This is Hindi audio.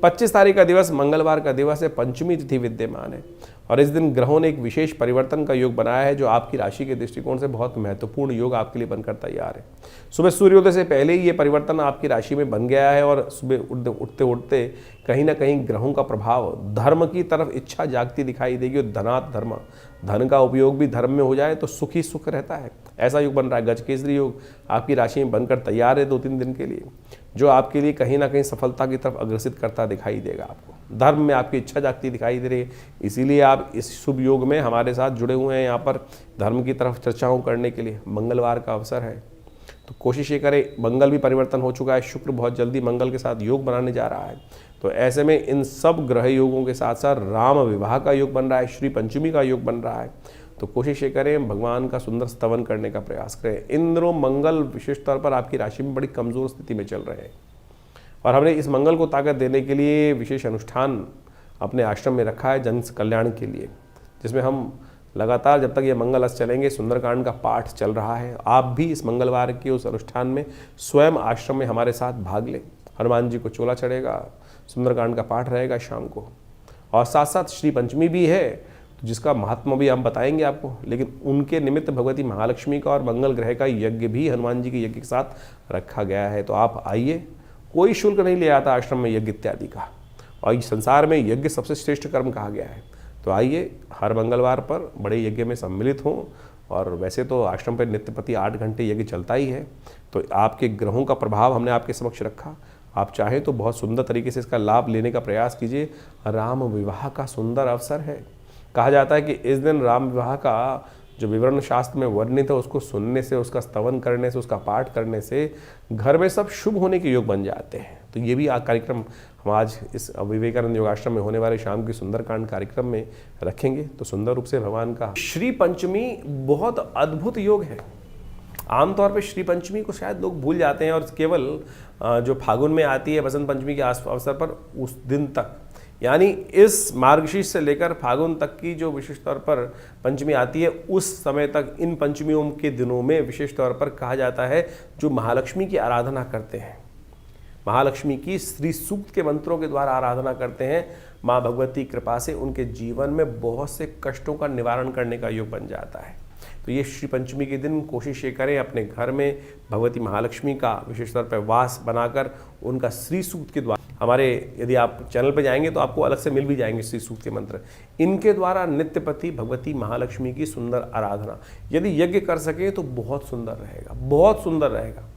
25 तारीख का दिवस मंगलवार का दिवस है, पंचमी तिथि विद्यमान है और इस दिन ग्रहों ने एक विशेष परिवर्तन का योग बनाया है जो आपकी राशि के दृष्टिकोण से बहुत महत्वपूर्ण योग आपके लिए बनकर तैयार है। सुबह सूर्योदय से पहले ही ये परिवर्तन आपकी राशि में बन गया है और सुबह उठते उठते कहीं ना कहीं ग्रहों का प्रभाव धर्म की तरफ इच्छा जागती दिखाई देगी और धनात् धर्म, धन का उपयोग भी धर्म में हो जाए तो सुख ही सुख रहता है। ऐसा योग बन रहा है। गजकेसरी योग आपकी राशि में बनकर तैयार है 2-3 दिन के लिए, जो आपके लिए कहीं ना कहीं सफलता की तरफ अग्रसित करता दिखाई देगा। आपको धर्म में आपकी इच्छा जागती दिखाई दे रही है, इसीलिए आप इस शुभ योग में हमारे साथ जुड़े हुए हैं। यहाँ पर धर्म की तरफ चर्चाओं करने के लिए मंगलवार का अवसर है, तो कोशिश ये करें। मंगल भी परिवर्तन हो चुका है, शुक्र बहुत जल्दी मंगल के साथ योग बनाने जा रहा है, तो ऐसे में इन सब ग्रह योगों के साथ साथ राम विवाह का योग बन रहा है, श्री पंचमी का योग बन रहा है, तो कोशिश ये करें भगवान का सुंदर स्तवन करने का प्रयास करें। इंद्र मंगल विशेष तौर पर आपकी राशि में बड़ी कमजोर स्थिति में चल रहे हैं और हमने इस मंगल को ताकत देने के लिए विशेष अनुष्ठान अपने आश्रम में रखा है जन कल्याण के लिए, जिसमें हम लगातार जब तक ये मंगल अस्त चलेंगे सुंदरकांड का पाठ चल रहा है। आप भी इस मंगलवार के उस अनुष्ठान में स्वयं आश्रम में हमारे साथ भाग लें। हनुमान जी को चोला चढ़ेगा, सुंदरकांड का पाठ रहेगा शाम को और साथ साथ श्री पंचमी भी है, तो जिसका महात्मा भी हम बताएंगे आपको, लेकिन उनके निमित्त भगवती महालक्ष्मी का और मंगल ग्रह का यज्ञ भी हनुमान जी के यज्ञ के साथ रखा गया है। तो आप आइए, कोई शुल्क नहीं ले आता आश्रम में यज्ञ इत्यादि का, और इस संसार में यज्ञ सबसे श्रेष्ठ कर्म कहा गया है। तो आइए हर मंगलवार पर बड़े यज्ञ में सम्मिलित हों। और वैसे तो आश्रम पर नित्यप्रति 8 घंटे यज्ञ चलता ही है, तो आपके ग्रहों का प्रभाव हमने आपके समक्ष रखा। आप चाहें तो बहुत सुंदर तरीके से इसका लाभ लेने का प्रयास कीजिए। राम विवाह का सुंदर अवसर है। कहा जाता है कि इस दिन राम विवाह का जो विवरण शास्त्र में वर्णित है उसको सुनने से, उसका स्तवन करने से, उसका पाठ करने से घर में सब शुभ होने के योग बन जाते हैं। तो ये भी कार्यक्रम हम आज इस विवेकानंद योगाश्रम में होने वाले शाम की सुंदरकांड कार्यक्रम में रखेंगे। तो सुंदर रूप से भगवान का श्री पंचमी बहुत अद्भुत योग है। आमतौर पे श्री पंचमी को शायद लोग भूल जाते हैं और केवल जो फागुन में आती है बसंत पंचमी के अवसर पर उस दिन तक, यानी इस मार्गशीर्ष से लेकर फागुन तक की जो विशेष तौर पर पंचमी आती है उस समय तक इन पंचमियों के दिनों में विशेष तौर पर कहा जाता है जो महालक्ष्मी की आराधना करते हैं, महालक्ष्मी की श्री सूक्त के मंत्रों के द्वारा आराधना करते हैं, माँ भगवती कृपा से उनके जीवन में बहुत से कष्टों का निवारण करने का योग बन जाता है। तो ये श्री पंचमी के दिन कोशिश ये करें अपने घर में भगवती महालक्ष्मी का विशेष तौर पर वास बनाकर उनका श्री सूक्त के द्वारा, हमारे यदि आप चैनल पर जाएंगे तो आपको अलग से मिल भी जाएंगे श्री सूक्त के मंत्र, इनके द्वारा नित्यप्रति भगवती महालक्ष्मी की सुंदर आराधना यदि यज्ञ कर सकें तो बहुत सुंदर रहेगा, बहुत सुंदर रहेगा।